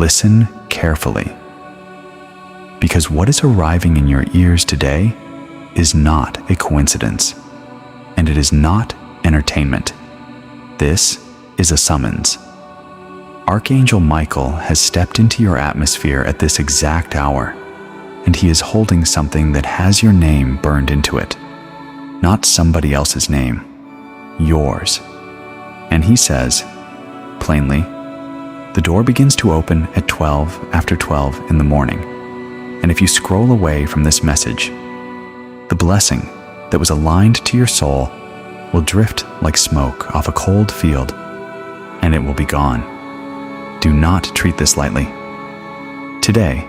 Listen carefully, because what is arriving in your ears today is not a coincidence, and it is not entertainment. This is a summons. Archangel Michael has stepped into your atmosphere at this exact hour, and he is holding something that has your name burned into it. Not somebody else's name, yours. And he says, plainly, the door begins to open at 12 after 12 in the morning. And if you scroll away from this message, the blessing that was aligned to your soul will drift like smoke off a cold field, and it will be gone. Do not treat this lightly. Today,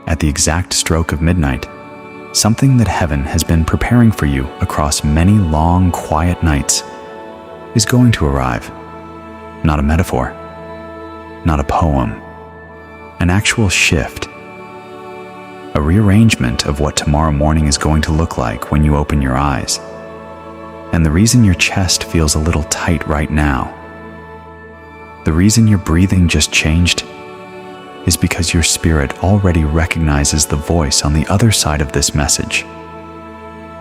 at the exact stroke of midnight, something that heaven has been preparing for you across many long, quiet nights is going to arrive. Not a metaphor, not a poem, an actual shift, a rearrangement of what tomorrow morning is going to look like when you open your eyes. And the reason your chest feels a little tight right now, the reason your breathing just changed, is because your spirit already recognizes the voice on the other side of this message.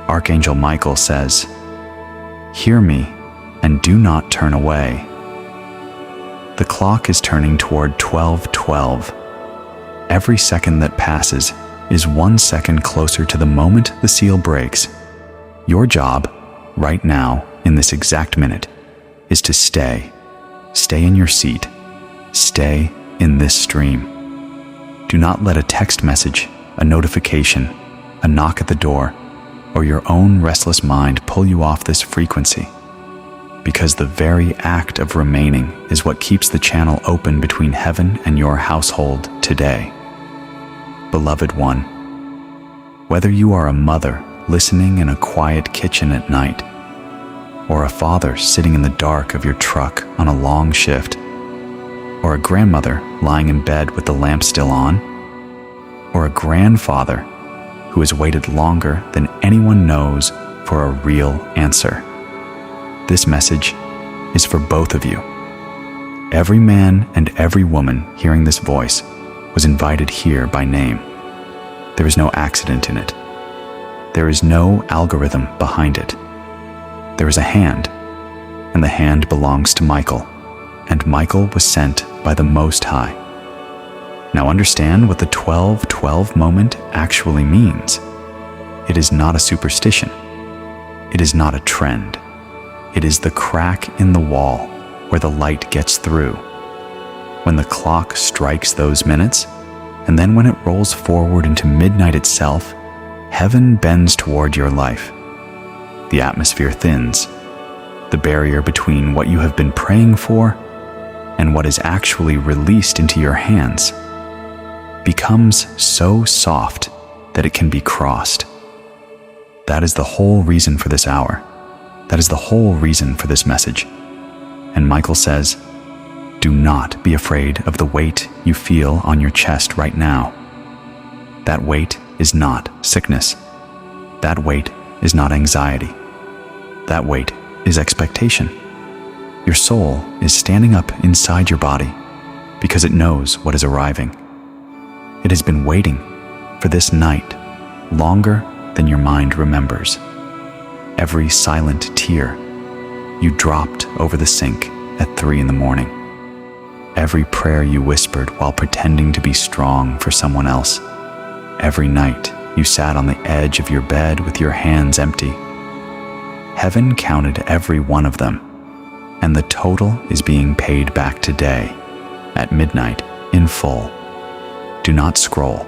Archangel Michael says, "Hear me and do not turn away." The clock is turning toward 12:12. Every second that passes is 1 second closer to the moment the seal breaks. Your job, right now, in this exact minute, is to stay. Stay in your seat. Stay in this stream. Do not let a text message, a notification, a knock at the door, or your own restless mind pull you off this frequency, because the very act of remaining is what keeps the channel open between heaven and your household today. Beloved one, whether you are a mother listening in a quiet kitchen at night, or a father sitting in the dark of your truck on a long shift, or a grandmother lying in bed with the lamp still on, or a grandfather who has waited longer than anyone knows for a real answer, this message is for both of you. Every man and every woman hearing this voice was invited here by name. There is no accident in it. There is no algorithm behind it. There is a hand, and the hand belongs to Michael, and Michael was sent by the Most High. Now understand what the 12:12 moment actually means. It is not a superstition. It is not a trend. It is the crack in the wall where the light gets through. When the clock strikes those minutes, and then when it rolls forward into midnight itself, heaven bends toward your life. The atmosphere thins. The barrier between what you have been praying for and what is actually released into your hands becomes so soft that it can be crossed. That is the whole reason for this hour. That is the whole reason for this message. And Michael says, do not be afraid of the weight you feel on your chest right now. That weight is not sickness. That weight is not anxiety. That weight is expectation. Your soul is standing up inside your body because it knows what is arriving. It has been waiting for this night longer than your mind remembers. Every silent tear you dropped over the sink at 3 a.m. Every prayer you whispered while pretending to be strong for someone else. Every night you sat on the edge of your bed with your hands empty. Heaven counted every one of them, and the total is being paid back today, at midnight, in full. Do not scroll.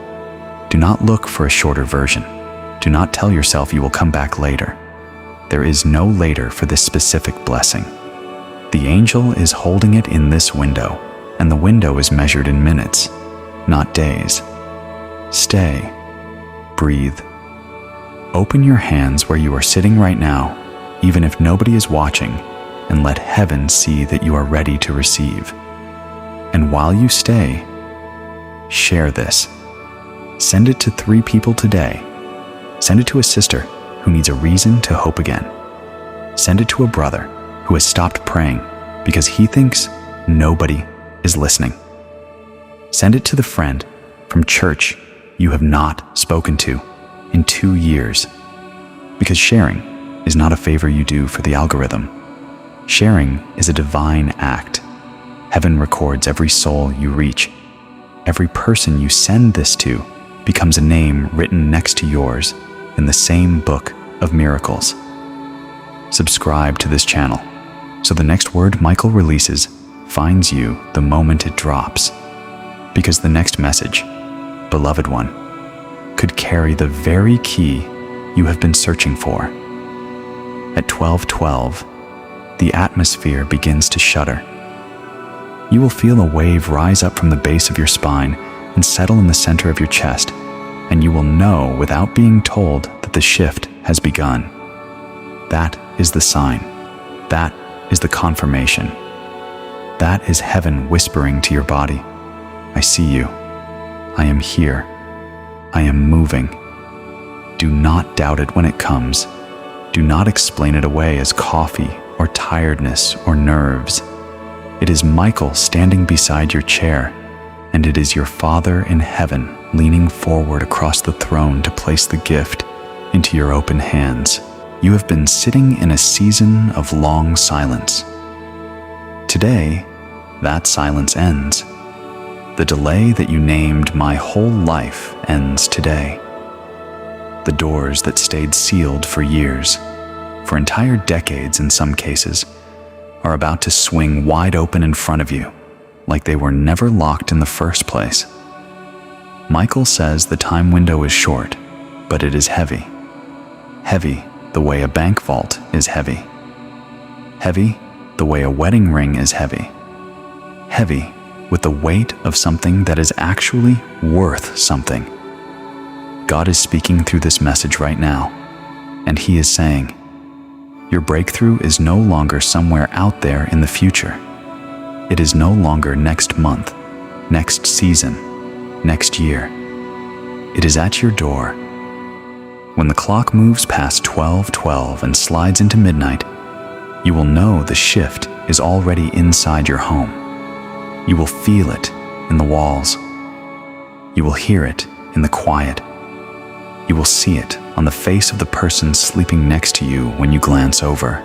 Do not look for a shorter version. Do not tell yourself you will come back later. There is no later for this specific blessing. The angel is holding it in this window, and the window is measured in minutes, not days. Stay. Breathe. Open your hands where you are sitting right now, even if nobody is watching, and let heaven see that you are ready to receive. And while you stay, share this. Send it to 3 people today. Send it to a sister who needs a reason to hope again. Send it to a brother who has stopped praying because he thinks nobody is listening. Send it to the friend from church you have not spoken to in 2 years. Because sharing is not a favor you do for the algorithm. Sharing is a divine act. Heaven records every soul you reach. Every person you send this to becomes a name written next to yours in the same book of miracles. Subscribe to this channel so the next word Michael releases finds you the moment it drops. Because the next message, beloved one, could carry the very key you have been searching for. At 12:12, the atmosphere begins to shudder. You will feel a wave rise up from the base of your spine and settle in the center of your chest, and you will know without being told that the shift has begun. That is the sign. That is the confirmation. That is heaven whispering to your body, I see you. I am here. I am moving. Do not doubt it when it comes. Do not explain it away as coffee or tiredness or nerves. It is Michael standing beside your chair, and it is your Father in heaven leaning forward across the throne to place the gift into your open hands. You have been sitting in a season of long silence. Today, that silence ends. The delay that you named my whole life ends today. The doors that stayed sealed for years, for entire decades in some cases, are about to swing wide open in front of you, like they were never locked in the first place. Michael says the time window is short, but it is heavy. Heavy the way a bank vault is heavy. Heavy the way a wedding ring is heavy. Heavy with the weight of something that is actually worth something. God is speaking through this message right now, and He is saying, your breakthrough is no longer somewhere out there in the future. It is no longer next month, next season, next year. It is at your door. When the clock moves past 12:12 and slides into midnight, you will know the shift is already inside your home. You will feel it in the walls. You will hear it in the quiet. You will see it on the face of the person sleeping next to you when you glance over.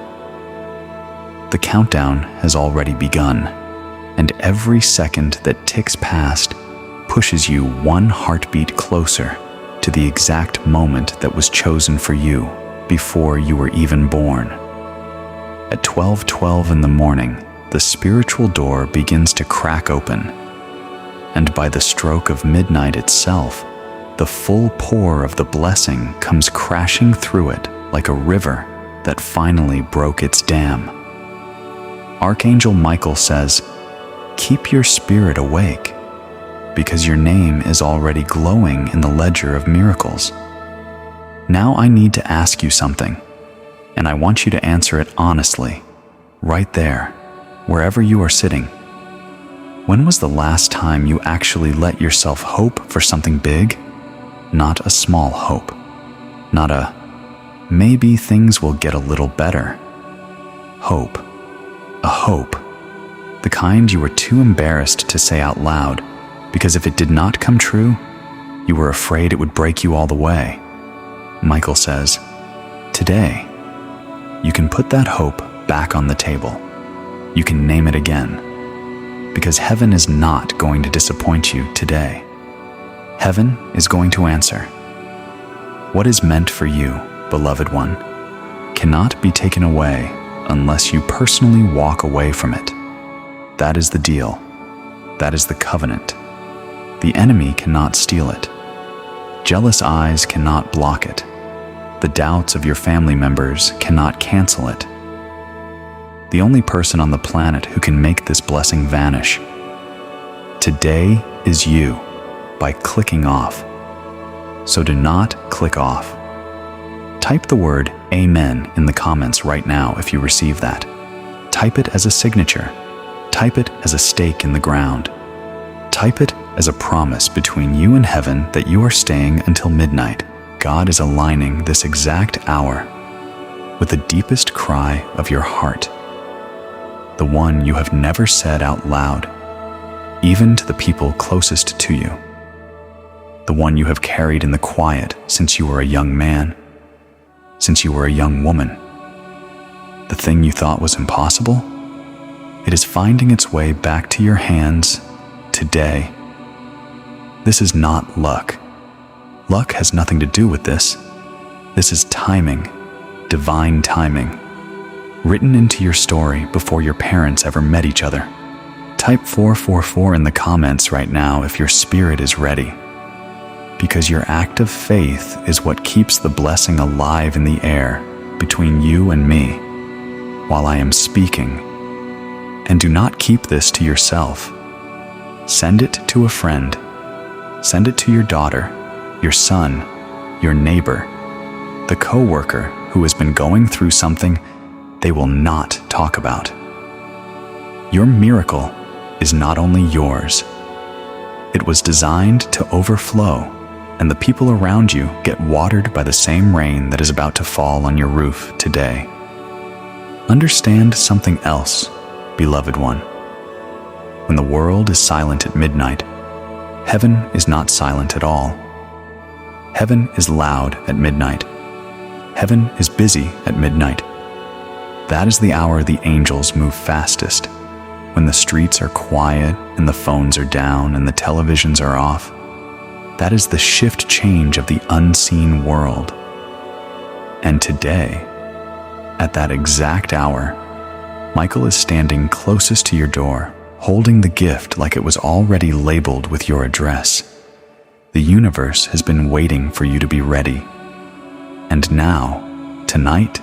The countdown has already begun, and every second that ticks past pushes you one heartbeat closer to the exact moment that was chosen for you before you were even born. At 12:12 in the morning, the spiritual door begins to crack open, and by the stroke of midnight itself, the full pour of the blessing comes crashing through it like a river that finally broke its dam. Archangel Michael says, keep your spirit awake, because your name is already glowing in the ledger of miracles. Now I need to ask you something, and I want you to answer it honestly, right there, wherever you are sitting. When was the last time you actually let yourself hope for something big? Not a small hope. Not a, maybe things will get a little better. Hope. A hope. The kind you were too embarrassed to say out loud, because if it did not come true, you were afraid it would break you all the way. Michael says, today, you can put that hope back on the table. You can name it again, because heaven is not going to disappoint you today. Heaven is going to answer. What is meant for you, beloved one, cannot be taken away unless you personally walk away from it. That is the deal. That is the covenant. The enemy cannot steal it. Jealous eyes cannot block it. The doubts of your family members cannot cancel it. The only person on the planet who can make this blessing vanish today is you, by clicking off. So do not click off. Type the word Amen in the comments right now if you receive that. Type it as a signature. Type it as a stake in the ground. Type it as a promise between you and heaven that you are staying until midnight. God is aligning this exact hour with the deepest cry of your heart, the one you have never said out loud. even to the people closest to you. The one you have carried in the quiet since you were a young man, since you were a young woman. The thing you thought was impossible, it is finding its way back to your hands today. This is not luck. Luck has nothing to do with this. This is timing, divine timing, written into your story before your parents ever met each other. Type 444 in the comments right now if your spirit is ready, because your act of faith is what keeps the blessing alive in the air between you and me while I am speaking. And do not keep this to yourself. Send it to a friend. Send it to your daughter, your son, your neighbor, the coworker who has been going through something they will not talk about. Your miracle is not only yours. It was designed to overflow, and the people around you get watered by the same rain that is about to fall on your roof today. Understand something else, beloved one. When the world is silent at midnight, heaven is not silent at all. Heaven is loud at midnight. Heaven is busy at midnight. That is the hour the angels move fastest, when the streets are quiet and the phones are down and the televisions are off. That is the shift change of the unseen world. And today, at that exact hour, Michael is standing closest to your door, holding the gift like it was already labeled with your address. The universe has been waiting for you to be ready. And now, tonight,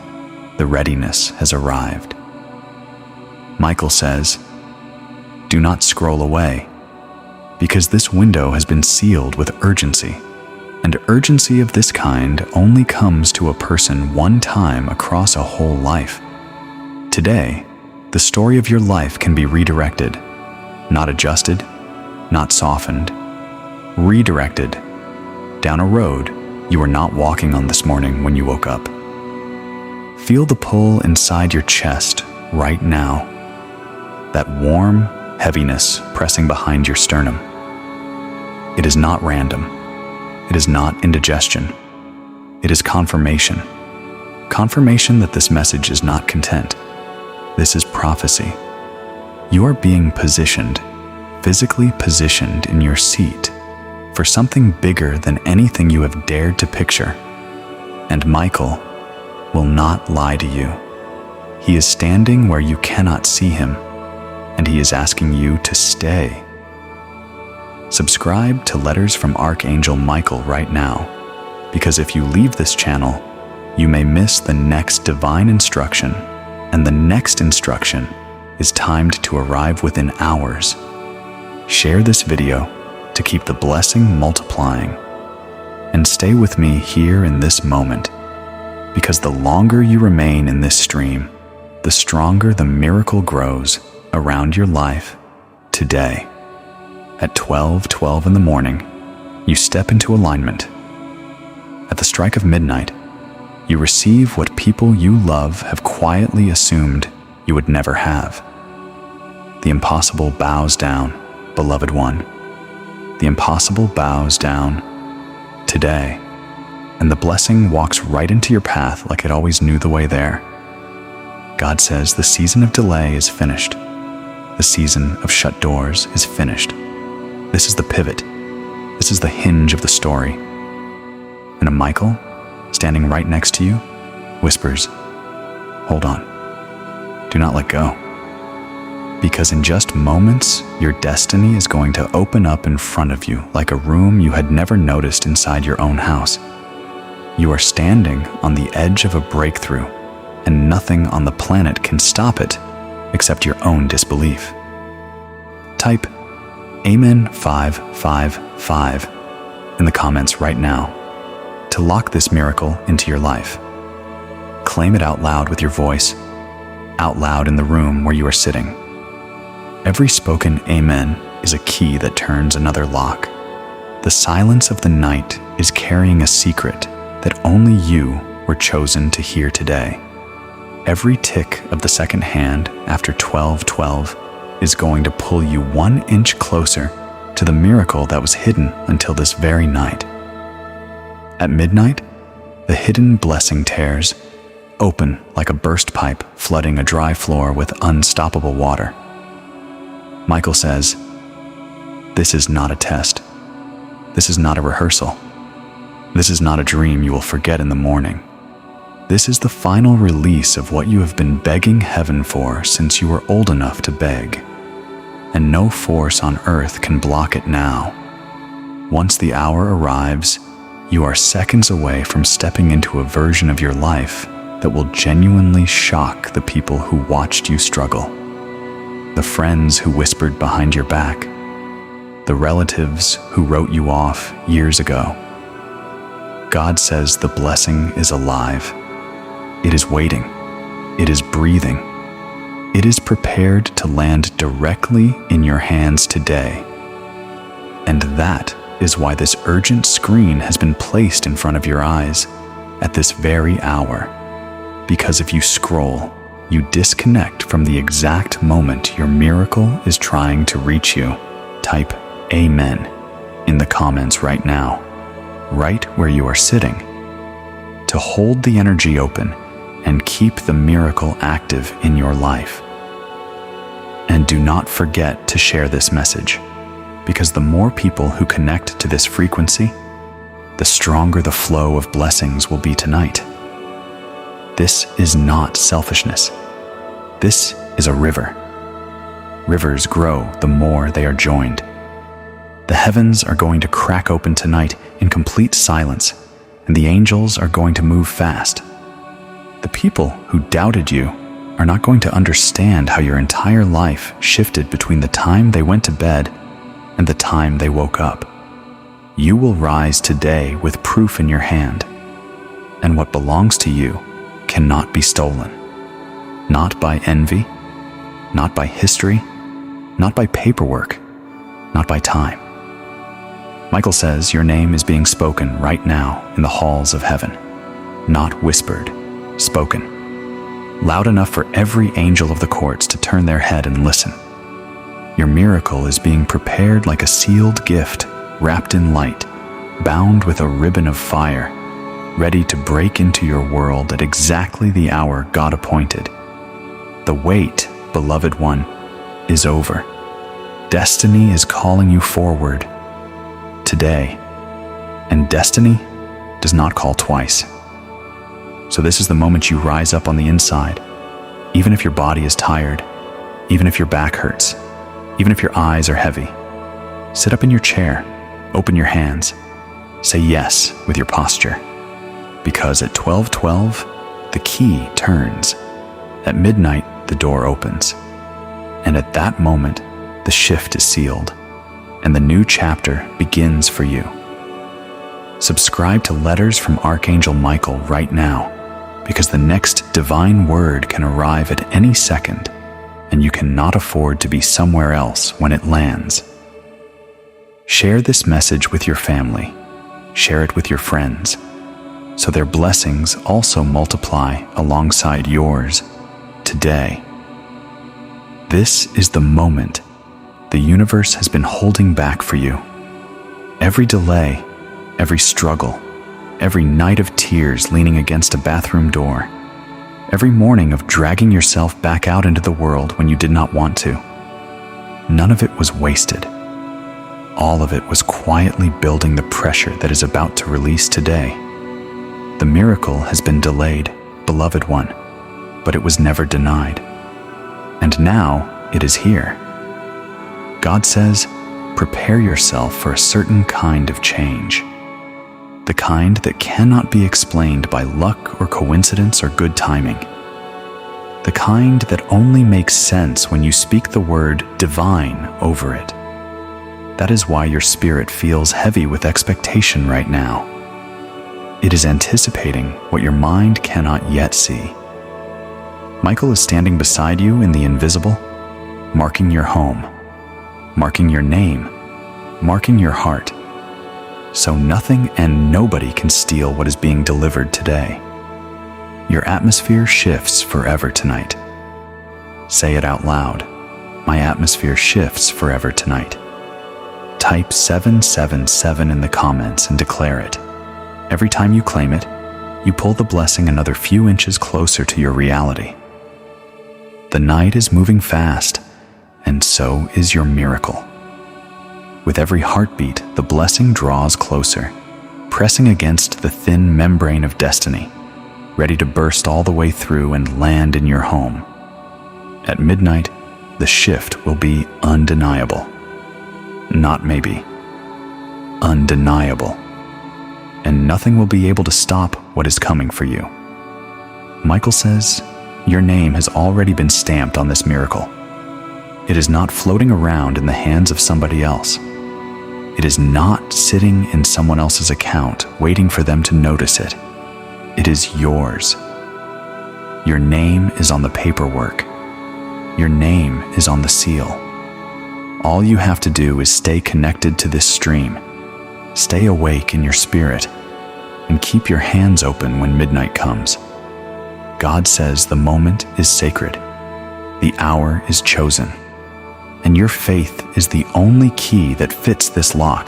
the readiness has arrived. Michael says, "Do not scroll away, because this window has been sealed with urgency, and urgency of this kind only comes to a person one time across a whole life. Today, the story of your life can be redirected, not adjusted, not softened, redirected down a road you were not walking on this morning when you woke up. Feel the pull inside your chest right now, that warm heaviness pressing behind your sternum. It is not random. It is not indigestion. It is confirmation. Confirmation that this message is not content. This is prophecy. You are being positioned, physically positioned in your seat for something bigger than anything you have dared to picture. And Michael will not lie to you. He is standing where you cannot see him, and he is asking you to stay. Subscribe to Letters from Archangel Michael right now, because if you leave this channel, you may miss the next divine instruction, and the next instruction is timed to arrive within hours. Share this video to keep the blessing multiplying, and stay with me here in this moment, because the longer you remain in this stream, the stronger the miracle grows around your life today. At 12:12 in the morning, you step into alignment. At the strike of midnight, you receive what people you love have quietly assumed you would never have. The impossible bows down, beloved one. The impossible bows down today, and the blessing walks right into your path like it always knew the way there. God says the season of delay is finished. The season of shut doors is finished. This is the pivot. This is the hinge of the story. And a Michael, standing right next to you, whispers, "Hold on. Do not let go. Because in just moments, your destiny is going to open up in front of you like a room you had never noticed inside your own house. You are standing on the edge of a breakthrough, and nothing on the planet can stop it except your own disbelief." Type Amen 555 in the comments right now to lock this miracle into your life. Claim it out loud with your voice, out loud in the room where you are sitting. Every spoken amen is a key that turns another lock. The silence of the night is carrying a secret that only you were chosen to hear today. Every tick of the second hand after 12:12 is going to pull you 1 inch closer to the miracle that was hidden until this very night. At midnight, the hidden blessing tears open like a burst pipe flooding a dry floor with unstoppable water. Michael says, "This is not a test. This is not a rehearsal. This is not a dream you will forget in the morning. This is the final release of what you have been begging heaven for since you were old enough to beg. And no force on earth can block it now. Once the hour arrives, you are seconds away from stepping into a version of your life that will genuinely shock the people who watched you struggle, the friends who whispered behind your back, the relatives who wrote you off years ago. God says the blessing is alive. It is waiting. It is breathing. It is prepared to land directly in your hands today. And that is why this urgent screen has been placed in front of your eyes at this very hour. Because if you scroll, you disconnect from the exact moment your miracle is trying to reach you. Type Amen in the comments right now, right where you are sitting, to hold the energy open and keep the miracle active in your life. And do not forget to share this message, because the more people who connect to this frequency, the stronger the flow of blessings will be tonight. This is not selfishness. This is a river. Rivers grow the more they are joined. The heavens are going to crack open tonight in complete silence, and the angels are going to move fast. The people who doubted you are not going to understand how your entire life shifted between the time they went to bed and the time they woke up. You will rise today with proof in your hand, and what belongs to you cannot be stolen. Not by envy, not by history, not by paperwork, not by time. Michael says your name is being spoken right now in the halls of heaven, not whispered, spoken. Loud enough for every angel of the courts to turn their head and listen. Your miracle is being prepared like a sealed gift, wrapped in light, bound with a ribbon of fire, ready to break into your world at exactly the hour God appointed. The wait, beloved one, is over. Destiny is calling you forward today, and destiny does not call twice. So this is the moment you rise up on the inside, even if your body is tired, even if your back hurts, even if your eyes are heavy. Sit up in your chair, open your hands, say yes with your posture, because at 12:12, the key turns. At midnight, the door opens, and at that moment, the shift is sealed, and the new chapter begins for you. Subscribe to Letters from Archangel Michael right now, because the next divine word can arrive at any second, and you cannot afford to be somewhere else when it lands. Share this message with your family. Share it with your friends, so their blessings also multiply alongside yours today. This is the moment the universe has been holding back for you. Every delay, every struggle, every night of tears leaning against a bathroom door, every morning of dragging yourself back out into the world when you did not want to. None of it was wasted. All of it was quietly building the pressure that is about to release today. The miracle has been delayed, beloved one, but it was never denied. And now it is here. God says, prepare yourself for a certain kind of change. The kind that cannot be explained by luck or coincidence or good timing. The kind that only makes sense when you speak the word divine over it. That is why your spirit feels heavy with expectation right now. It is anticipating what your mind cannot yet see. Michael is standing beside you in the invisible, marking your home, marking your name, marking your heart. So nothing and nobody can steal what is being delivered today. Your atmosphere shifts forever tonight. Say it out loud. my atmosphere shifts forever tonight. Type 777 in the comments and declare it. Every time you claim it, you pull the blessing another few inches closer to your reality. The night is moving fast, and so is your miracle. With every heartbeat, the blessing draws closer, pressing against the thin membrane of destiny, ready to burst all the way through and land in your home. At midnight, the shift will be undeniable. Not maybe. Undeniable. And nothing will be able to stop what is coming for you. Michael says, your name has already been stamped on this miracle. It is not floating around in the hands of somebody else. It is not sitting in someone else's account waiting for them to notice it. It is yours. Your name is on the paperwork. Your name is on the seal. All you have to do is stay connected to this stream, stay awake in your spirit, and keep your hands open when midnight comes. God says the moment is sacred, the hour is chosen, and your faith is the only key that fits this lock.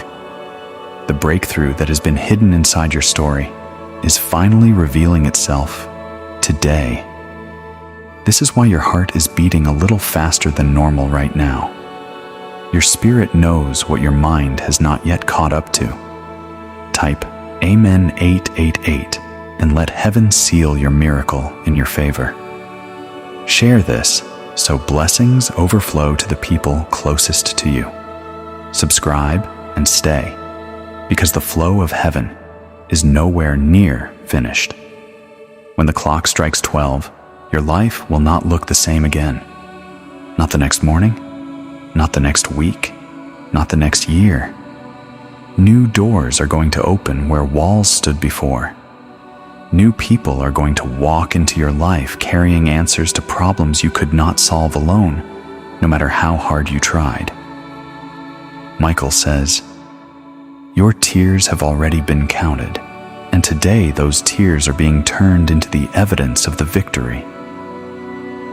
The breakthrough that has been hidden inside your story is finally revealing itself today. This is why your heart is beating a little faster than normal right now. Your spirit knows what your mind has not yet caught up to. Type Amen 888 and let heaven seal your miracle in your favor. Share this so blessings overflow to the people closest to you. Subscribe and stay, because the flow of heaven is nowhere near finished. When the clock strikes 12, your life will not look the same again. Not the next morning, not the next week, not the next year. New doors are going to open where walls stood before. New people are going to walk into your life carrying answers to problems you could not solve alone, no matter how hard you tried. Michael says, your tears have already been counted, and today those tears are being turned into the evidence of the victory.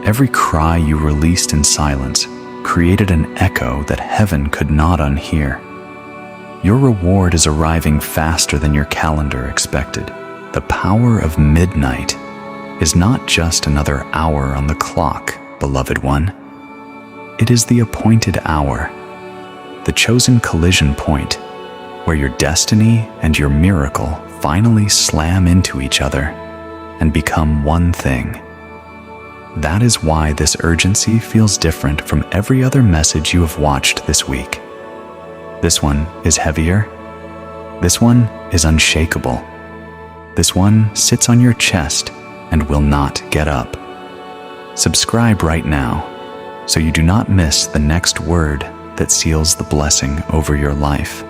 Every cry you released in silence created an echo that heaven could not unhear. Your reward is arriving faster than your calendar expected. The power of midnight is not just another hour on the clock, beloved one. It is the appointed hour, the chosen collision point, where your destiny and your miracle finally slam into each other and become one thing. That is why this urgency feels different from every other message you have watched this week. This one is heavier. This one is unshakable. This one sits on your chest and will not get up. Subscribe right now so you do not miss the next word that seals the blessing over your life.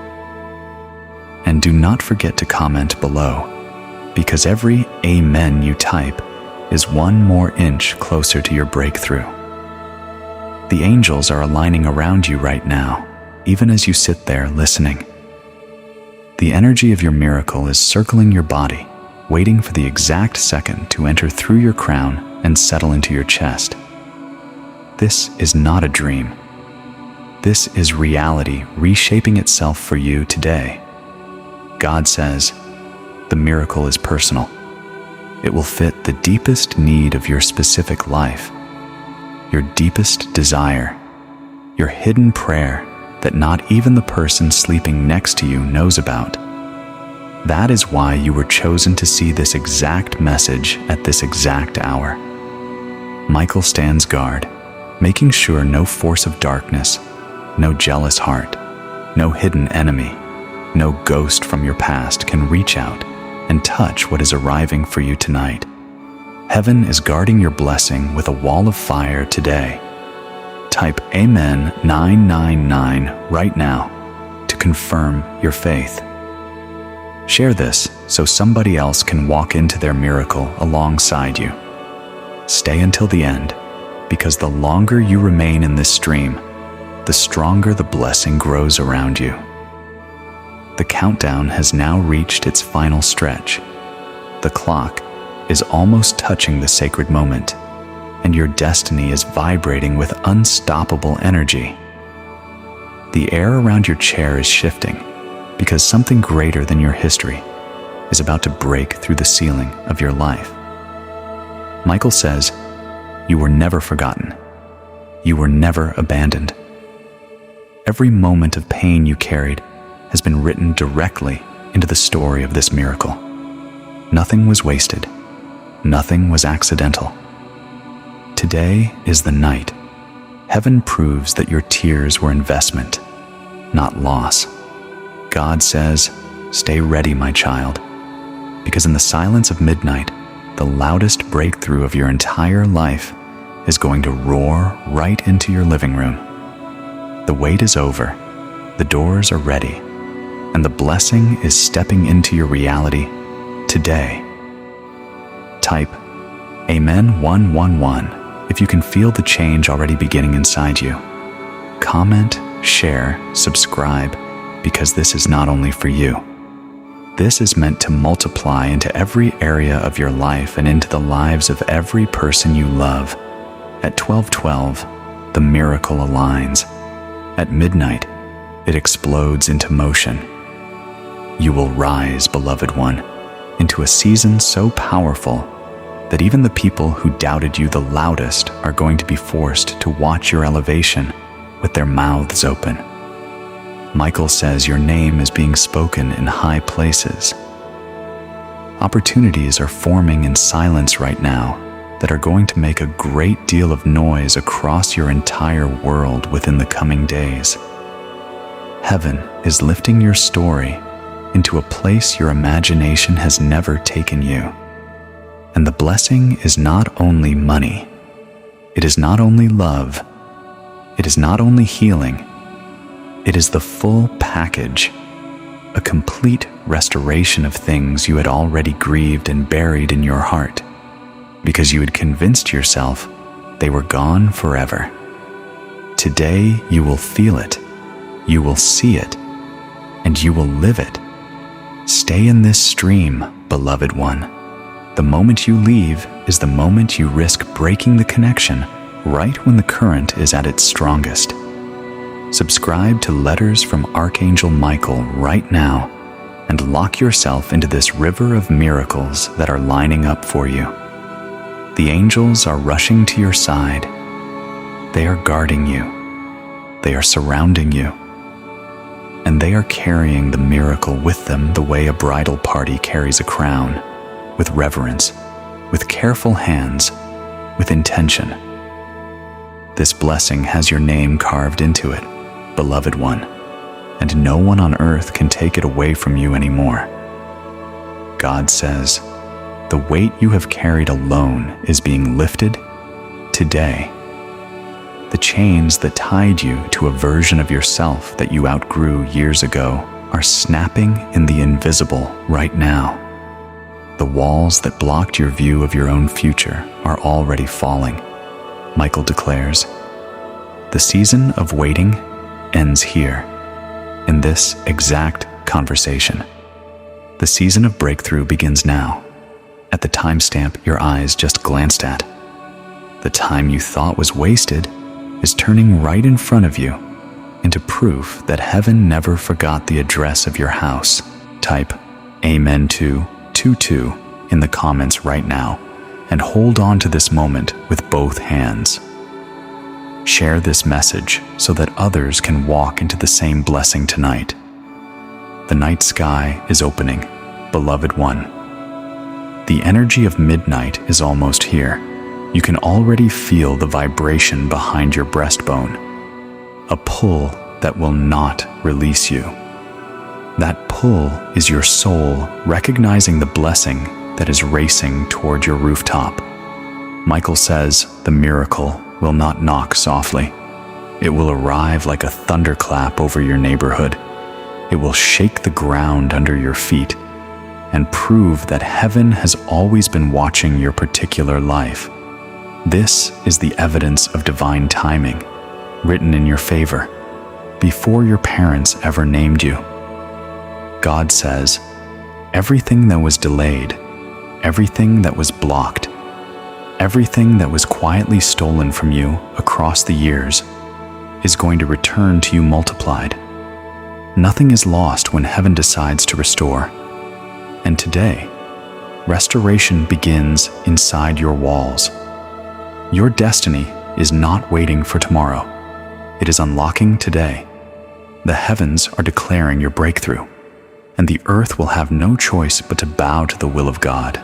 And do not forget to comment below, because every amen you type is one more inch closer to your breakthrough. The angels are aligning around you right now, even as you sit there listening. The energy of your miracle is circling your body, waiting for the exact second to enter through your crown and settle into your chest. This is not a dream. This is reality reshaping itself for you today. God says, the miracle is personal. It will fit the deepest need of your specific life, your deepest desire, your hidden prayer that not even the person sleeping next to you knows about. That is why you were chosen to see this exact message at this exact hour. Michael stands guard, making sure no force of darkness, no jealous heart, no hidden enemy, no ghost from your past can reach out and touch what is arriving for you tonight. Heaven is guarding your blessing with a wall of fire today. Type Amen 999 right now to confirm your faith. Share this so somebody else can walk into their miracle alongside you. Stay until the end, because the longer you remain in this stream, the stronger the blessing grows around you. The countdown has now reached its final stretch. The clock is almost touching the sacred moment, and your destiny is vibrating with unstoppable energy. The air around your chair is shifting because something greater than your history is about to break through the ceiling of your life. Michael says, "You were never forgotten. You were never abandoned." Every moment of pain you carried has been written directly into the story of this miracle. Nothing was wasted. Nothing was accidental. Today is the night. Heaven proves that your tears were investment, not loss. God says, "Stay ready, my child," because in the silence of midnight, the loudest breakthrough of your entire life is going to roar right into your living room. The wait is over, the doors are ready, and the blessing is stepping into your reality today. Type Amen 111 if you can feel the change already beginning inside you. Comment, share, subscribe, because this is not only for you. This is meant to multiply into every area of your life and into the lives of every person you love. At 12:12, the miracle aligns. At midnight, it explodes into motion. You will rise, beloved one, into a season so powerful that even the people who doubted you the loudest are going to be forced to watch your elevation with their mouths open. Michael says your name is being spoken in high places. Opportunities are forming in silence right now that are going to make a great deal of noise across your entire world within the coming days. Heaven is lifting your story into a place your imagination has never taken you. And the blessing is not only money, it is not only love, it is not only healing, it is the full package, a complete restoration of things you had already grieved and buried in your heart, because you had convinced yourself they were gone forever. Today you will feel it, you will see it, and you will live it. Stay in this stream, beloved one. The moment you leave is the moment you risk breaking the connection right when the current is at its strongest. Subscribe to Letters from Archangel Michael right now and lock yourself into this river of miracles that are lining up for you. The angels are rushing to your side. They are guarding you. They are surrounding you. And they are carrying the miracle with them the way a bridal party carries a crown, with reverence, with careful hands, with intention. This blessing has your name carved into it, beloved one, and no one on earth can take it away from you anymore. God says, the weight you have carried alone is being lifted today. The chains that tied you to a version of yourself that you outgrew years ago are snapping in the invisible right now. The walls that blocked your view of your own future are already falling. Michael declares, the season of waiting ends here, in this exact conversation. The season of breakthrough begins now, at the timestamp your eyes just glanced at. The time you thought was wasted is turning right in front of you into proof that heaven never forgot the address of your house. Type Amen 222 in the comments right now and hold on to this moment with both hands. Share this message so that others can walk into the same blessing tonight. The night sky is opening, beloved one. The energy of midnight is almost here. You can already feel the vibration behind your breastbone, a pull that will not release you. That pull is your soul recognizing the blessing that is racing toward your rooftop. Michael says the miracle will not knock softly. It will arrive like a thunderclap over your neighborhood. It will shake the ground under your feet and prove that heaven has always been watching your particular life. This is the evidence of divine timing, written in your favor, before your parents ever named you. God says, everything that was delayed, everything that was blocked, Everything that was quietly stolen from you across the years is going to return to you multiplied. Nothing is lost when heaven decides to restore. And today, restoration begins inside your walls. Your destiny is not waiting for tomorrow. It is unlocking today. The heavens are declaring your breakthrough, and the earth will have no choice but to bow to the will of God.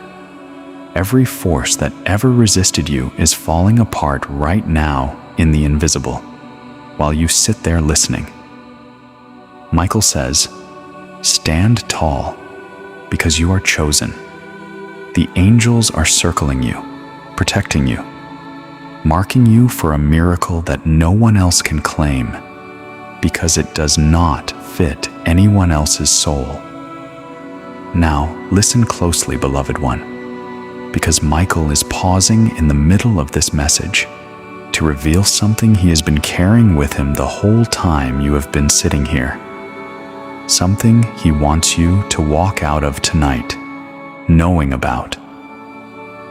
Every force that ever resisted you is falling apart right now in the invisible, while you sit there listening. Michael says, "Stand tall, because you are chosen." The angels are circling you, protecting you, marking you for a miracle that no one else can claim, because it does not fit anyone else's soul. Now, listen closely, beloved one, because Michael is pausing in the middle of this message to reveal something he has been carrying with him the whole time you have been sitting here. Something he wants you to walk out of tonight, knowing about.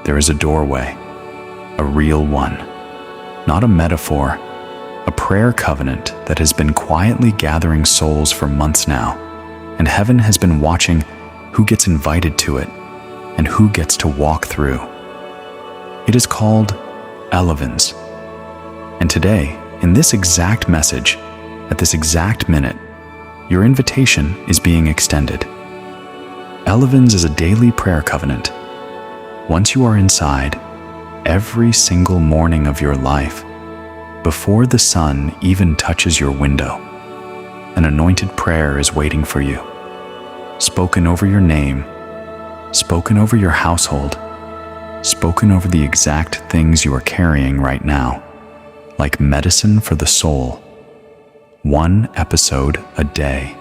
There is a doorway, a real one, not a metaphor, a prayer covenant that has been quietly gathering souls for months now, and heaven has been watching who gets invited to it and who gets to walk through. It is called Elevens. And today, in this exact message, at this exact minute, your invitation is being extended. Elevens is a daily prayer covenant. Once you are inside, every single morning of your life, before the sun even touches your window, an anointed prayer is waiting for you, spoken over your name, spoken over your household, spoken over the exact things you are carrying right now, like medicine for the soul. One episode a day.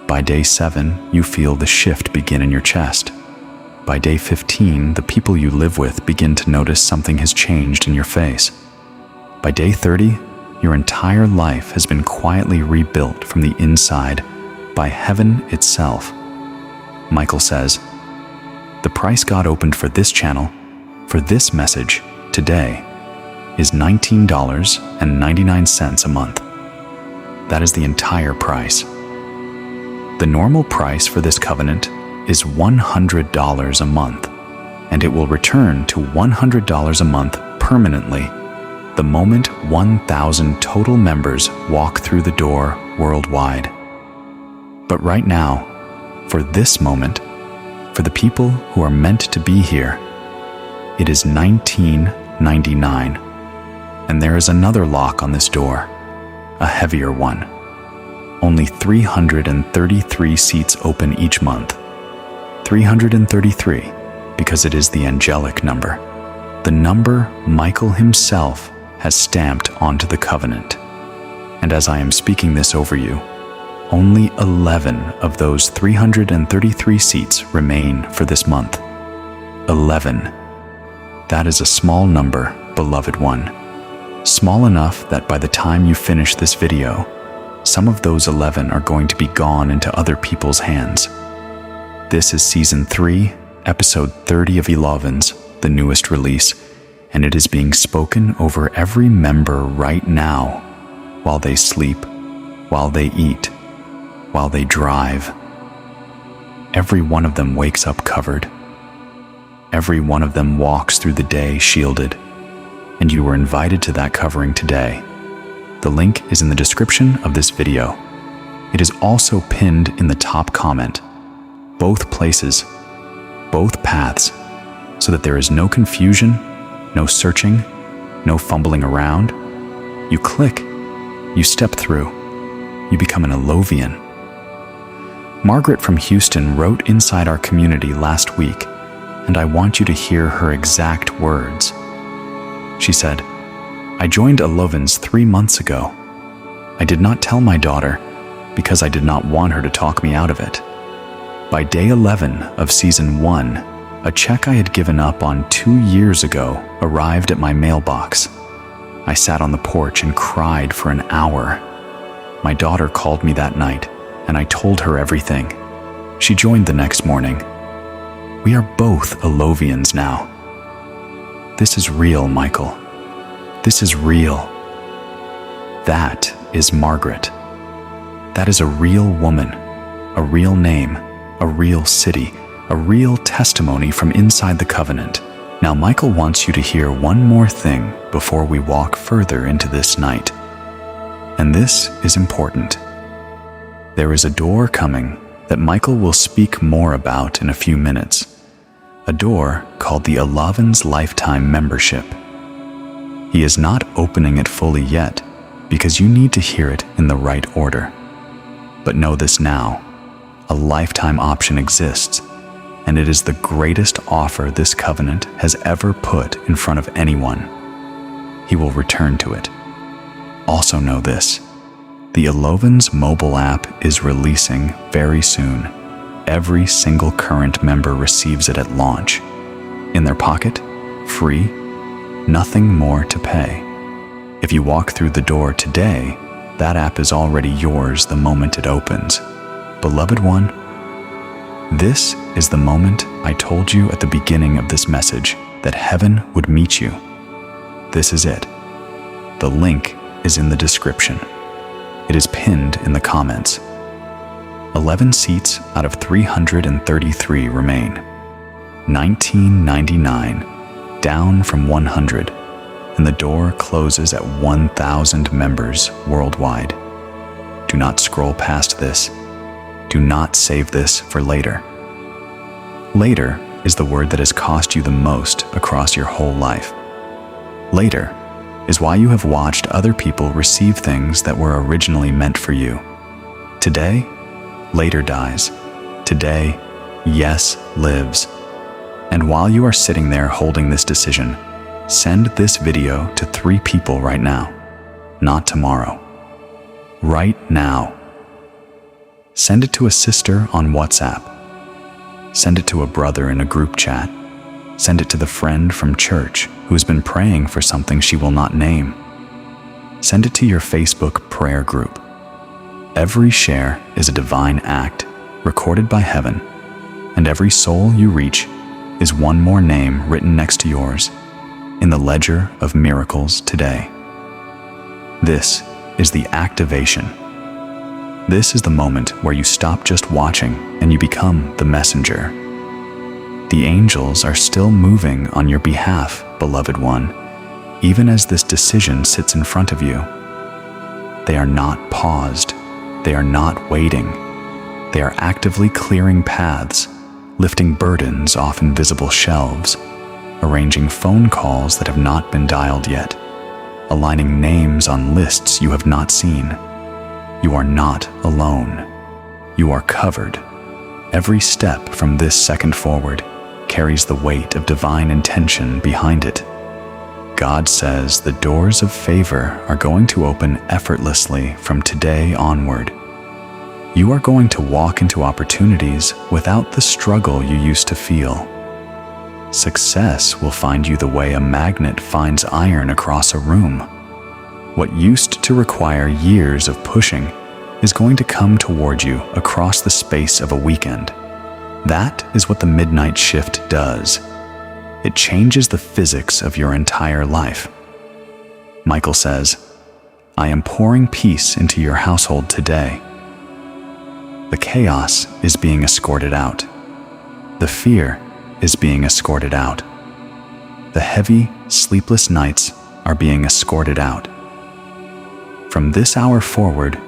By day 7, you feel the shift begin in your chest. By day 15, the people you live with begin to notice something has changed in your face. By day 30, your entire life has been quietly rebuilt from the inside by heaven itself. Michael says, the price God opened for this channel, for this message, today, is $19.99 a month. That is the entire price. The normal price for this covenant is $100 a month, and it will return to $100 a month permanently the moment 1,000 total members walk through the door worldwide. But right now, for this moment, for the people who are meant to be here, it is $19.99. And there is another lock on this door, a heavier one. Only 333 seats open each month. 333, because it is the angelic number, the number Michael himself has stamped onto the covenant. And as I am speaking this over you, only 11 of those 333 seats remain for this month. 11. That is a small number, beloved one. Small enough that by the time you finish this video, some of those 11 are going to be gone into other people's hands. This is Season 3, Episode 30 of Elevens, the newest release, and it is being spoken over every member right now, while they sleep, while they eat, while they drive. Every one of them wakes up covered. Every one of them walks through the day shielded, and you were invited to that covering today. The link is in the description of this video. It is also pinned in the top comment. Both places, both paths, so that there is no confusion, no searching, no fumbling around. You click, you step through, you become an Elovian. Margaret from Houston wrote inside our community last week, and I want you to hear her exact words. She said, I joined Elevens 3 months ago. I did not tell my daughter because I did not want her to talk me out of it. By day 11 of Season 1, a check I had given up on 2 years ago arrived at my mailbox. I sat on the porch and cried for an hour. My daughter called me that night, and I told her everything. She joined the next morning. We are both Elovians now. This is real, Michael. This is real. That is Margaret. That is a real woman, a real name, a real city, a real testimony from inside the covenant. Now, Michael wants you to hear one more thing before we walk further into this night. And this is important. There is a door coming that Michael will speak more about in a few minutes. A door called the Alavin's Lifetime Membership. He is not opening it fully yet because you need to hear it in the right order. But know this now, a lifetime option exists, and it is the greatest offer this covenant has ever put in front of anyone. He will return to it. Also know this, the Alavin's mobile app is releasing very soon. Every single current member receives it at launch. In their pocket, free, nothing more to pay. If you walk through the door today, that app is already yours the moment it opens. Beloved one, this is the moment I told you at the beginning of this message that heaven would meet you. This is it. The link is in the description. It is pinned in the comments. 11 seats out of 333 remain. 1999, down from 100, and the door closes at 1,000 members worldwide. Do not scroll past this. Do not save this for later. Later is the word that has cost you the most across your whole life. Later is why you have watched other people receive things that were originally meant for you. Today, later dies. Today, yes lives. And while you are sitting there holding this decision, send this video to 3 people right now, not tomorrow. Right now. Send it to a sister on WhatsApp. Send it to a brother in a group chat. Send it to the friend from church who has been praying for something she will not name. Send it to your Facebook prayer group. Every share is a divine act recorded by heaven, and every soul you reach is one more name written next to yours in the ledger of miracles today. This is the activation. This is the moment where you stop just watching and you become the messenger. The angels are still moving on your behalf, beloved one, even as this decision sits in front of you. They are not paused. They are not waiting. They are actively clearing paths, lifting burdens off invisible shelves, arranging phone calls that have not been dialed yet, aligning names on lists you have not seen. You are not alone. You are covered. Every step from this second forward carries the weight of divine intention behind it. God says the doors of favor are going to open effortlessly from today onward. You are going to walk into opportunities without the struggle you used to feel. Success will find you the way a magnet finds iron across a room. What used to require years of pushing is going to come toward you across the space of a weekend. That is what the midnight shift does. It changes the physics of your entire life. Michael says, I am pouring peace into your household today. The chaos is being escorted out. The fear is being escorted out. The heavy, sleepless nights are being escorted out. From this hour forward,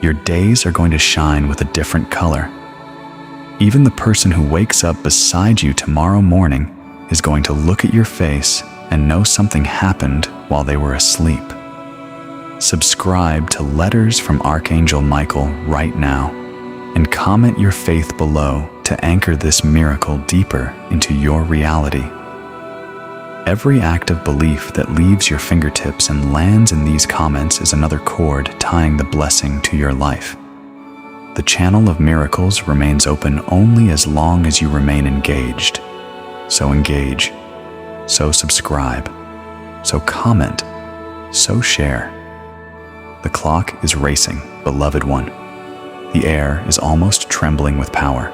your days are going to shine with a different color. Even the person who wakes up beside you tomorrow morning is going to look at your face and know something happened while they were asleep. Subscribe to Letters from Archangel Michael right now and comment your faith below to anchor this miracle deeper into your reality. Every act of belief that leaves your fingertips and lands in these comments is another cord tying the blessing to your life. The channel of miracles remains open only as long as you remain engaged. So engage, so subscribe, so comment, so share. The clock is racing, beloved one. The air is almost trembling with power.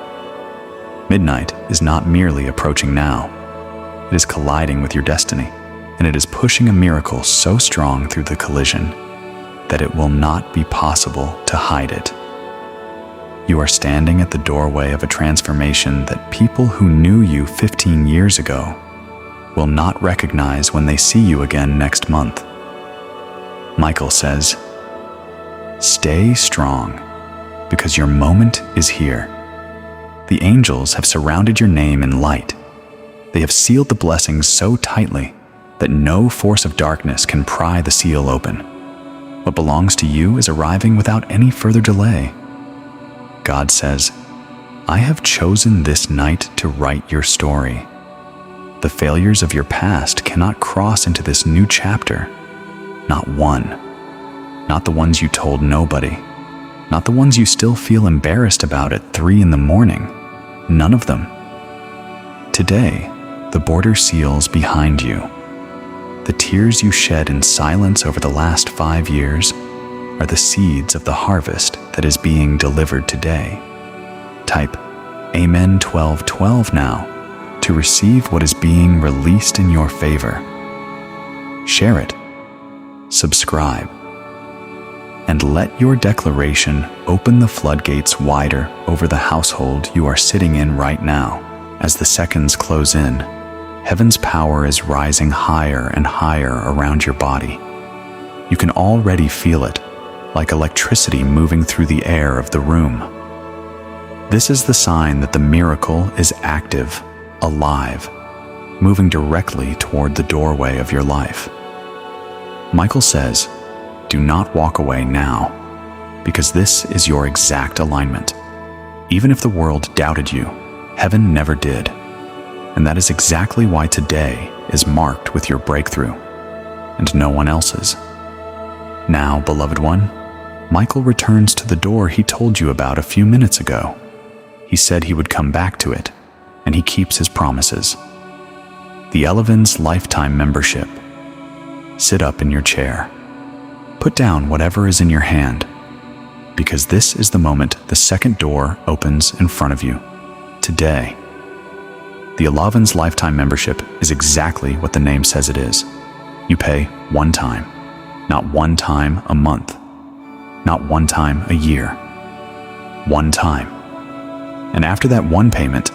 Midnight is not merely approaching now. It is colliding with your destiny. and it is pushing a miracle so strong through the collision that it will not be possible to hide it. You are standing at the doorway of a transformation that people who knew you 15 years ago will not recognize when they see you again next month. Michael says, "Stay strong, because your moment is here. The angels have surrounded your name in light. They have sealed the blessings so tightly that no force of darkness can pry the seal open. What belongs to you is arriving without any further delay." God says, "I have chosen this night to write your story. The failures of your past cannot cross into this new chapter. Not one. Not the ones you told nobody. Not the ones you still feel embarrassed about at 3 a.m. None of them. Today, the border seals behind you. The tears you shed in silence over the last 5 years are the seeds of the harvest that is being delivered today. Type Amen 1212 now to receive what is being released in your favor. Share it. Subscribe. And let your declaration open the floodgates wider over the household you are sitting in right now. As the seconds close in, heaven's power is rising higher and higher around your body. You can already feel it, like electricity moving through the air of the room. This is the sign that the miracle is active, alive, moving directly toward the doorway of your life. Michael says, "Do not walk away now, because this is your exact alignment. Even if the world doubted you, heaven never did. And that is exactly why today is marked with your breakthrough, and no one else's." Now, beloved one, Michael returns to the door he told you about a few minutes ago. He said he would come back to it, and he keeps his promises. The Elevens Lifetime Membership. Sit up in your chair. Put down whatever is in your hand, because this is the moment the second door opens in front of you. Today. The Elevens Lifetime Membership is exactly what the name says it is. You pay one time, not one time a month, not one time a year. One time. And after that one payment,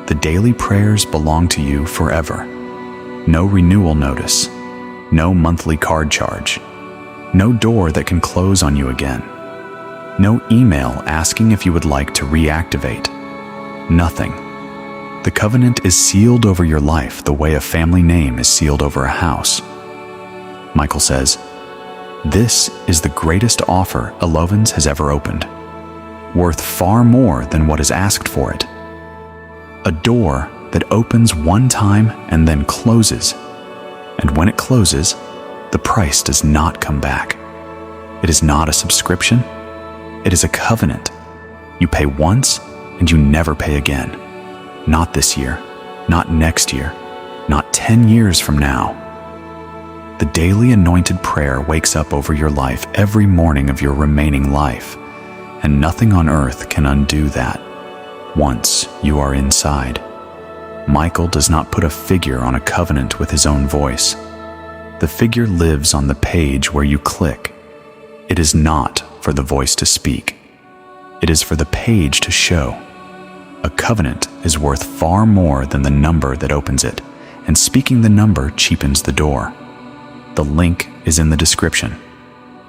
the daily prayers belong to you forever. No renewal notice, no monthly card charge, no door that can close on you again, no email asking if you would like to reactivate. Nothing. The covenant is sealed over your life the way a family name is sealed over a house. Michael says, "This is the greatest offer Elevens has ever opened, worth far more than what is asked for it. A door that opens one time and then closes, and when it closes, the price does not come back. It is not a subscription, it is a covenant. You pay once and you never pay again. Not this year, not next year, not 10 years from now. The daily anointed prayer wakes up over your life every morning of your remaining life, and nothing on earth can undo that once you are inside. Michael does not put a figure on a covenant with his own voice. The figure lives on the page where you click. It is not for the voice to speak. It is for the page to show. A covenant is worth far more than the number that opens it, and speaking the number cheapens the door. The link is in the description.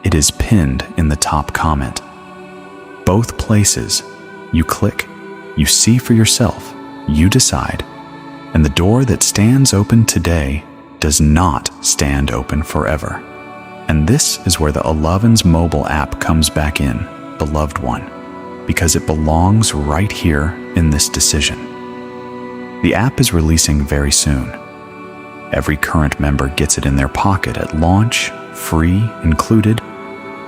It is pinned in the top comment. Both places, you click, you see for yourself, you decide, and the door that stands open today does not stand open forever. And this is where the Elevens mobile app comes back in, beloved one, because it belongs right here in this decision. The app is releasing very soon. Every current member gets it in their pocket at launch, free, included,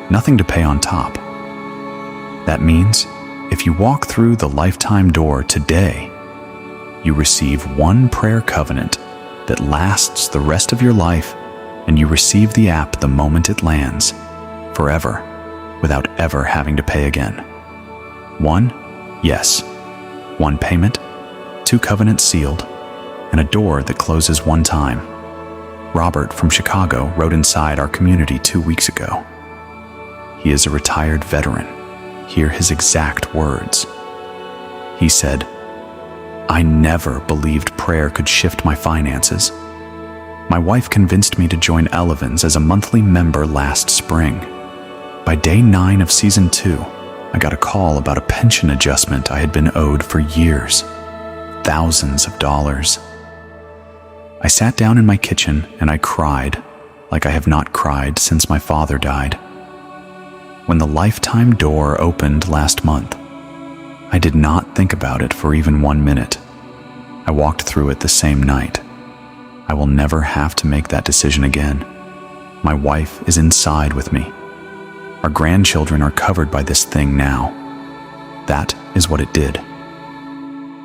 nothing to pay on top. That means if you walk through the lifetime door today, you receive one prayer covenant that lasts the rest of your life, and you receive the app the moment it lands, forever, without ever having to pay again. One, yes, one payment, 2 covenants sealed, and a door that closes one time. Robert from Chicago wrote inside our community 2 weeks ago. He is a retired veteran. Hear his exact words. He said, "I never believed prayer could shift my finances. My wife convinced me to join Elevens as a monthly member last spring. By day 9 of season 2, I got a call about a pension adjustment I had been owed for years, thousands of dollars. I sat down in my kitchen and I cried like I have not cried since my father died. When the lifetime door opened last month, I did not think about it for even 1 minute. I walked through it the same night. I will never have to make that decision again. My wife is inside with me. Our grandchildren are covered by this thing now. That is what it did."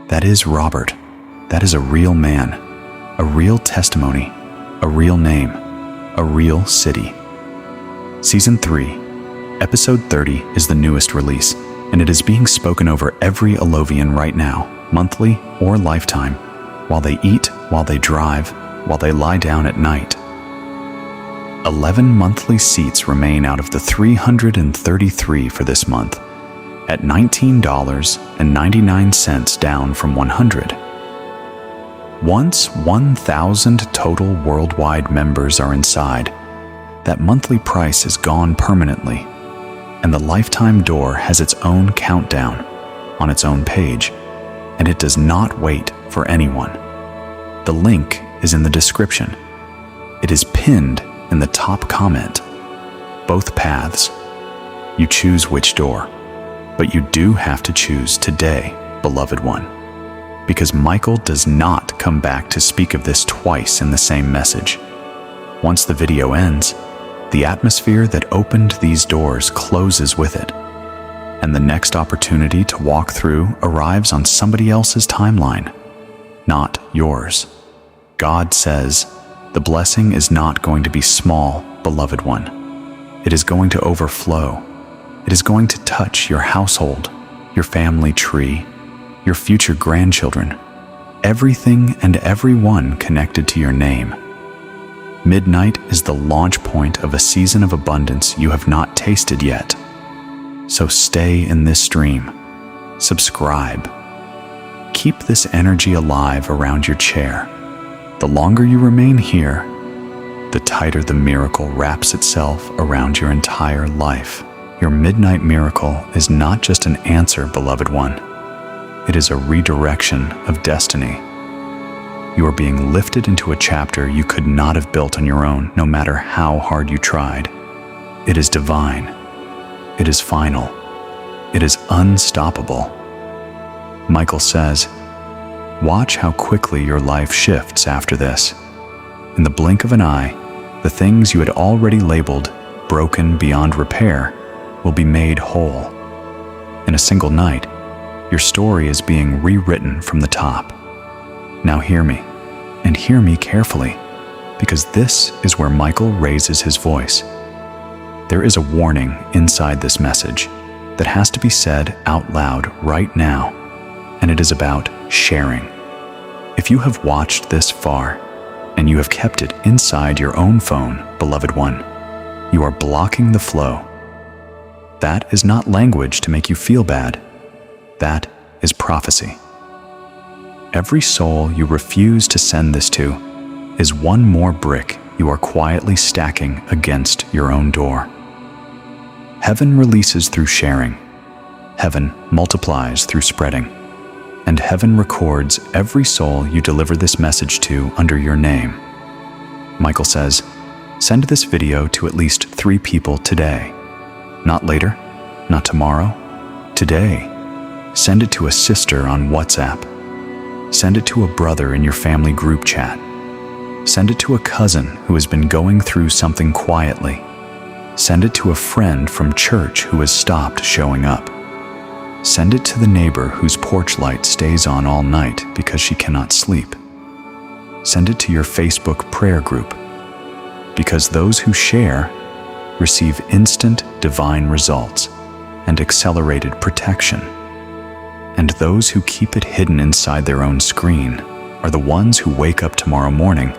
That is Robert. That is a real man, a real testimony, a real name, a real city. Season 3, Episode 30 is the newest release, and it is being spoken over every Alovian right now, monthly or lifetime, while they eat, while they drive, while they lie down at night. 11 monthly seats remain out of the 333 for this month, at $19.99 down from $100. Once 1,000 total worldwide members are inside, that monthly price is gone permanently, and the lifetime door has its own countdown on its own page, and it does not wait for anyone. The link is in the description. It is pinned in the top comment. Both paths. You choose which door, but you do have to choose today, beloved one, because Michael does not come back to speak of this twice in the same message. Once the video ends, the atmosphere that opened these doors closes with it, and the next opportunity to walk through arrives on somebody else's timeline, not yours. God says, the blessing is not going to be small, beloved one. It is going to overflow. It is going to touch your household, your family tree, your future grandchildren, everything and everyone connected to your name. Midnight is the launch point of a season of abundance you have not tasted yet. So stay in this stream. Subscribe. Keep this energy alive around your chair. The longer you remain here, the tighter the miracle wraps itself around your entire life. Your midnight miracle is not just an answer, beloved one. It is a redirection of destiny. You are being lifted into a chapter you could not have built on your own, no matter how hard you tried. It is divine. It is final. It is unstoppable. Michael says, watch how quickly your life shifts after this. In the blink of an eye, the things you had already labeled broken beyond repair will be made whole. In a single night, your story is being rewritten from the top. Now hear me, and hear me carefully, because this is where Michael raises his voice. There is a warning inside this message that has to be said out loud right now, and it is about sharing. If you have watched this far, and you have kept it inside your own phone, beloved one, you are blocking the flow. That is not language to make you feel bad. That is prophecy. Every soul you refuse to send this to is one more brick you are quietly stacking against your own door. Heaven releases through sharing. Heaven multiplies through spreading. And heaven records every soul you deliver this message to under your name. Michael says, send this video to at least 3 people today. Not later, not tomorrow, today. Send it to a sister on WhatsApp. Send it to a brother in your family group chat. Send it to a cousin who has been going through something quietly. Send it to a friend from church who has stopped showing up. Send it to the neighbor whose porch light stays on all night because she cannot sleep. Send it to your Facebook prayer group, because those who share receive instant divine results and accelerated protection. And those who keep it hidden inside their own screen are the ones who wake up tomorrow morning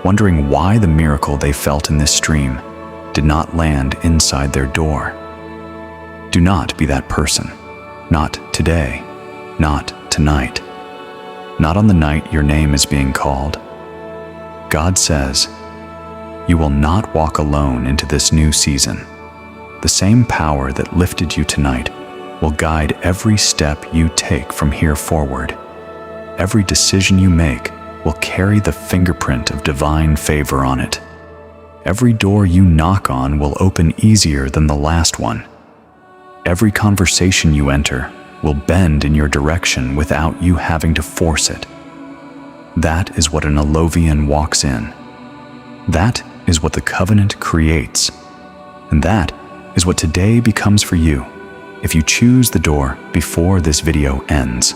wondering why the miracle they felt in this stream did not land inside their door. Do not be that person. Not today. Not tonight. Not on the night your name is being called. God says, "You will not walk alone into this new season. The same power that lifted you tonight will guide every step you take from here forward. Every decision you make will carry the fingerprint of divine favor on it. Every door you knock on will open easier than the last one. Every conversation you enter will bend in your direction without you having to force it. That is what an Alovian walks in. That is what the covenant creates. And that is what today becomes for you if you choose the door before this video ends.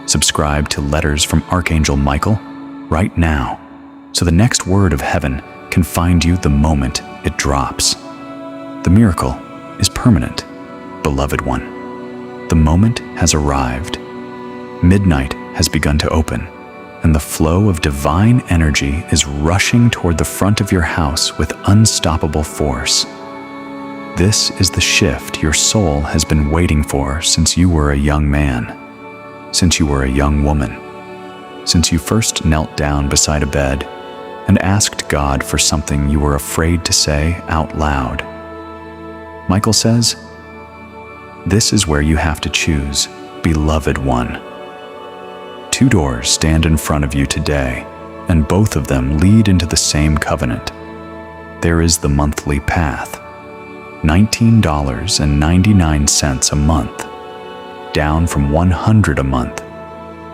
Subscribe to Letters from Archangel Michael right now, so the next word of heaven can find you the moment it drops. The miracle is permanent, beloved one. The moment has arrived. Midnight has begun to open, and the flow of divine energy is rushing toward the front of your house with unstoppable force. This is the shift your soul has been waiting for since you were a young man, since you were a young woman, since you first knelt down beside a bed and asked God for something you were afraid to say out loud. Michael says, "This is where you have to choose, beloved one." Two doors stand in front of you today, and both of them lead into the same covenant. There is the monthly path, $19.99 a month, down from $100 a month,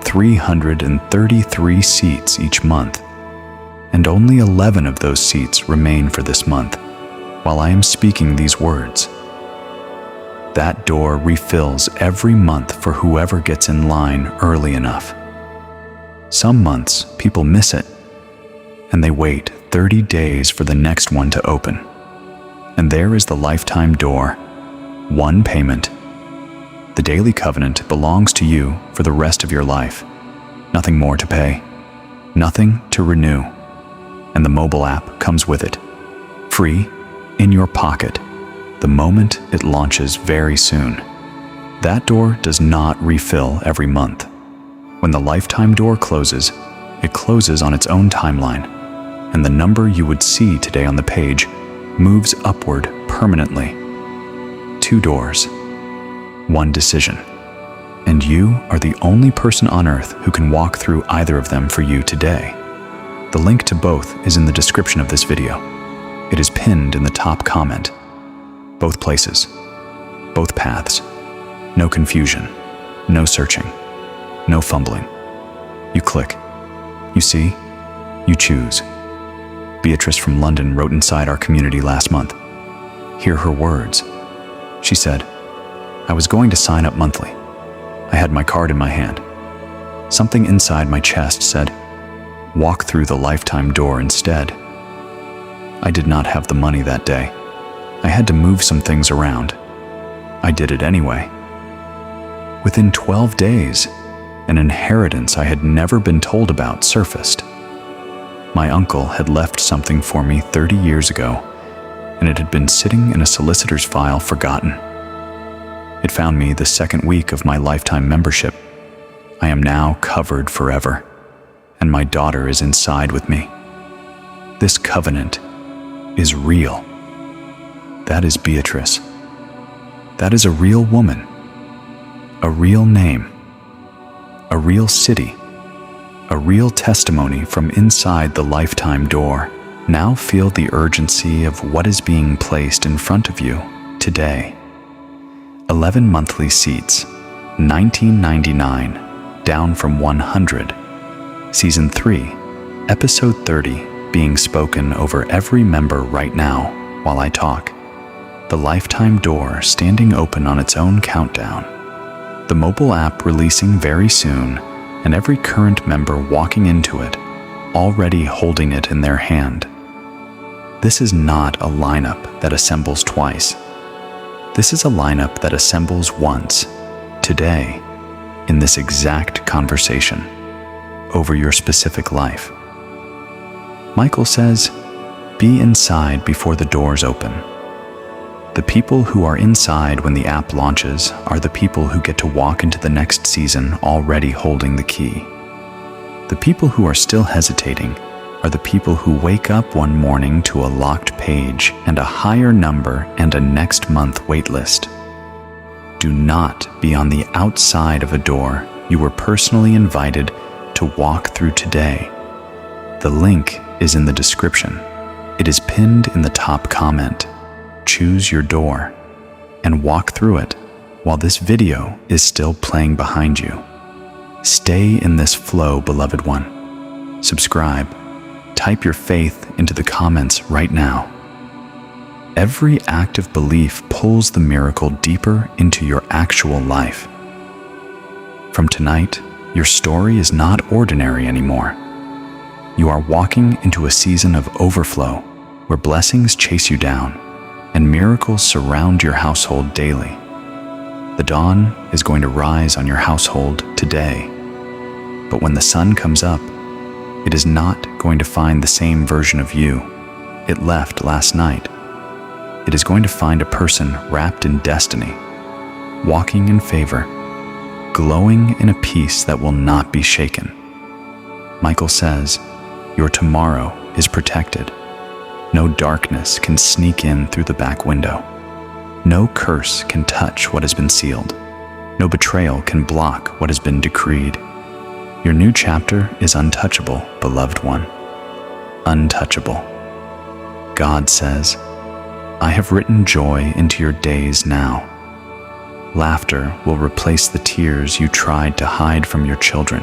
333 seats each month, and only 11 of those seats remain for this month while I am speaking these words. That door refills every month for whoever gets in line early enough. Some months people miss it, and they wait 30 days for the next one to open. And there is the lifetime door, one payment. The daily covenant belongs to you for the rest of your life. Nothing more to pay, nothing to renew. And the mobile app comes with it, free, in your pocket, the moment it launches very soon. That door does not refill every month. When the lifetime door closes, it closes on its own timeline, and the number you would see today on the page moves upward permanently. Two doors, one decision, and you are the only person on earth who can walk through either of them for you today. The link to both is in the description of this video. It is pinned in the top comment. Both places, both paths, no confusion, no searching, no fumbling. You click, you see, you choose. Beatrice from London wrote inside our community last month. Hear her words. She said, "I was going to sign up monthly. I had my card in my hand. Something inside my chest said, walk through the lifetime door instead. I did not have the money that day. I had to move some things around. I did it anyway. Within 12 days, an inheritance I had never been told about surfaced. My uncle had left something for me 30 years ago, and it had been sitting in a solicitor's file forgotten. It found me the second week of my lifetime membership. I am now covered forever, and my daughter is inside with me. This covenant is real." That is Beatrice. That is a real woman, a real name, a real city, a real testimony from inside the lifetime door. Now feel the urgency of what is being placed in front of you today. 11 monthly seats, $19.99, down from $100. Season 3, Episode 30, being spoken over every member right now while I talk. The lifetime door standing open on its own countdown. The mobile app releasing very soon, and every current member walking into it, already holding it in their hand. This is not a lineup that assembles twice. This is a lineup that assembles once, today, in this exact conversation, over your specific life. Michael says, be inside before the doors open. The people who are inside when the app launches are the people who get to walk into the next season already holding the key. The people who are still hesitating are the people who wake up one morning to a locked page and a higher number and a next month waitlist. Do not be on the outside of a door you were personally invited to walk through today. The link is in the description. It is pinned in the top comment. Choose your door and walk through it while this video is still playing behind you. Stay in this flow, beloved one. Subscribe. Type your faith into the comments right now. Every act of belief pulls the miracle deeper into your actual life. From tonight, your story is not ordinary anymore. You are walking into a season of overflow where blessings chase you down and miracles surround your household daily. The dawn is going to rise on your household today. But when the sun comes up, it is not going to find the same version of you it left last night. It is going to find a person wrapped in destiny, walking in favor, glowing in a peace that will not be shaken. Michael says, your tomorrow is protected. No darkness can sneak in through the back window. No curse can touch what has been sealed. No betrayal can block what has been decreed. Your new chapter is untouchable, beloved one. Untouchable. God says, I have written joy into your days now. Laughter will replace the tears you tried to hide from your children.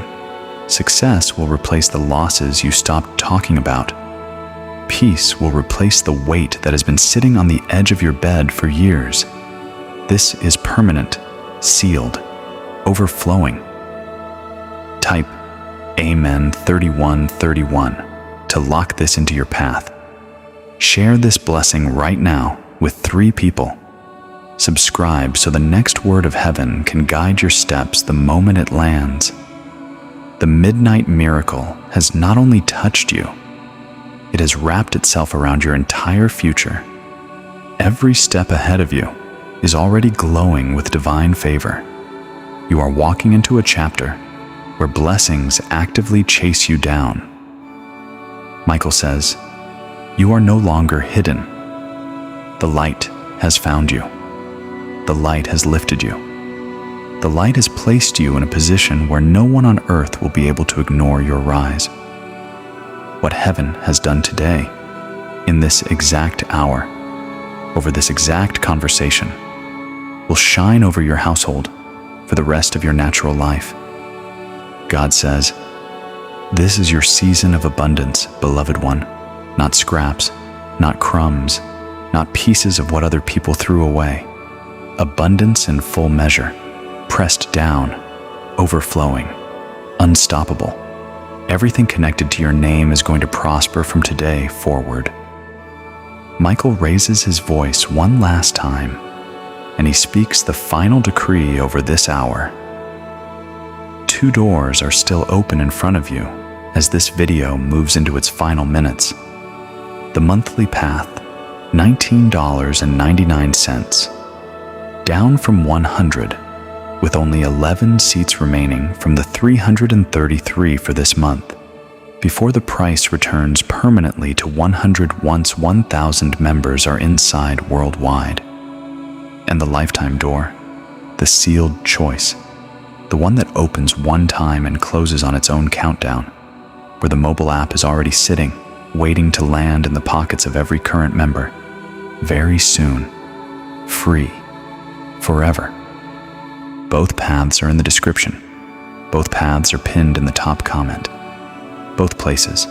Success will replace the losses you stopped talking about. Peace will replace the weight that has been sitting on the edge of your bed for years. This is permanent, sealed, overflowing. Type Amen 3131 to lock this into your path. Share this blessing right now with 3 people. Subscribe so the next word of heaven can guide your steps the moment it lands. The midnight miracle has not only touched you, it has wrapped itself around your entire future. Every step ahead of you is already glowing with divine favor. You are walking into a chapter where blessings actively chase you down. Michael says, you are no longer hidden. The light has found you. The light has lifted you. The light has placed you in a position where no one on earth will be able to ignore your rise. What heaven has done today, in this exact hour, over this exact conversation, will shine over your household for the rest of your natural life. God says, this is your season of abundance, beloved one, not scraps, not crumbs, not pieces of what other people threw away. Abundance in full measure, pressed down, overflowing, unstoppable. Everything connected to your name is going to prosper from today forward. Michael raises his voice one last time, and he speaks the final decree over this hour. 2 doors are still open in front of you as this video moves into its final minutes. The monthly path, $19.99, down from $100, with only 11 seats remaining from the 333 for this month, before the price returns permanently to $100 once 1,000 members are inside worldwide. And the lifetime door, the sealed choice, the one that opens one time and closes on its own countdown, where the mobile app is already sitting, waiting to land in the pockets of every current member, very soon, free, forever. Both paths are in the description. Both paths are pinned in the top comment. Both places,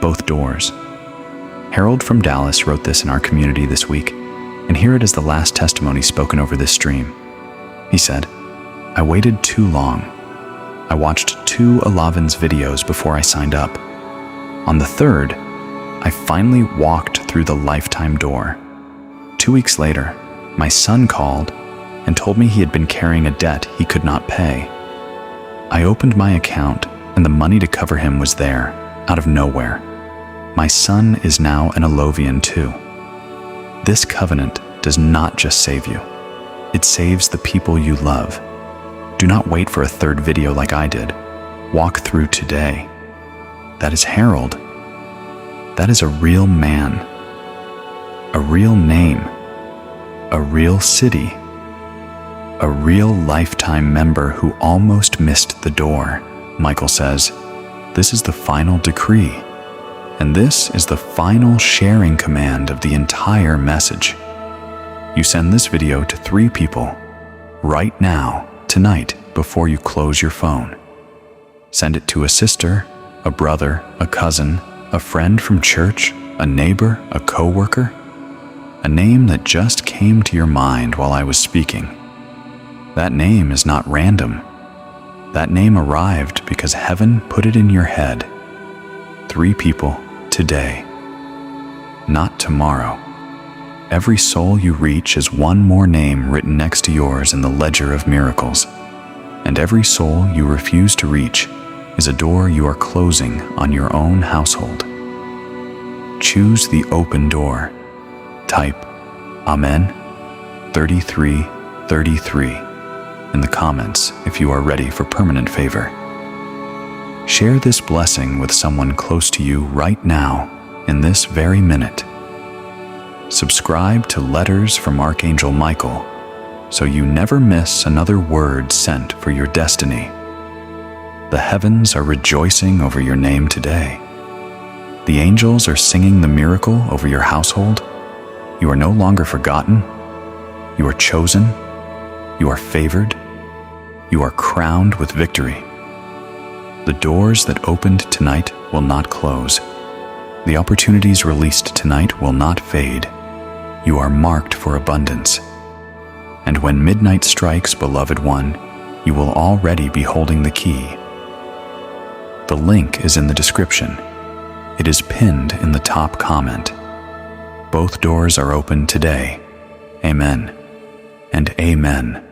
both doors. Harold from Dallas wrote this in our community this week, and here it is the last testimony spoken over this stream. He said, I waited too long. I watched 2 Alavin's videos before I signed up. On the 3rd, I finally walked through the lifetime door. 2 weeks later, my son called and told me he had been carrying a debt he could not pay. I opened my account and the money to cover him was there, out of nowhere. My son is now an Alovian too. This covenant does not just save you. It saves the people you love. Do not wait for a third video like I did. Walk through today. That is Harold. That is a real man. A real name. A real city. A real lifetime member who almost missed the door. Michael says, this is the final decree, and this is the final sharing command of the entire message. You send this video to 3 people right now, tonight, before you close your phone. Send it to a sister, a brother, a cousin, a friend from church, a neighbor, a coworker, a name that just came to your mind while I was speaking. That name is not random. That name arrived because heaven put it in your head. 3 people today, not tomorrow. Every soul you reach is one more name written next to yours in the ledger of miracles. And every soul you refuse to reach is a door you are closing on your own household. Choose the open door. Type Amen 3333 in the comments if you are ready for permanent favor. Share this blessing with someone close to you right now in this very minute. Subscribe to Letters from Archangel Michael so you never miss another word sent for your destiny. The heavens are rejoicing over your name today. The angels are singing the miracle over your household. You are no longer forgotten. You are chosen. You are favored. You are crowned with victory. The doors that opened tonight will not close. The opportunities released tonight will not fade. You are marked for abundance. And when midnight strikes, beloved one, you will already be holding the key. The link is in the description. It is pinned in the top comment. Both doors are open today. Amen and amen.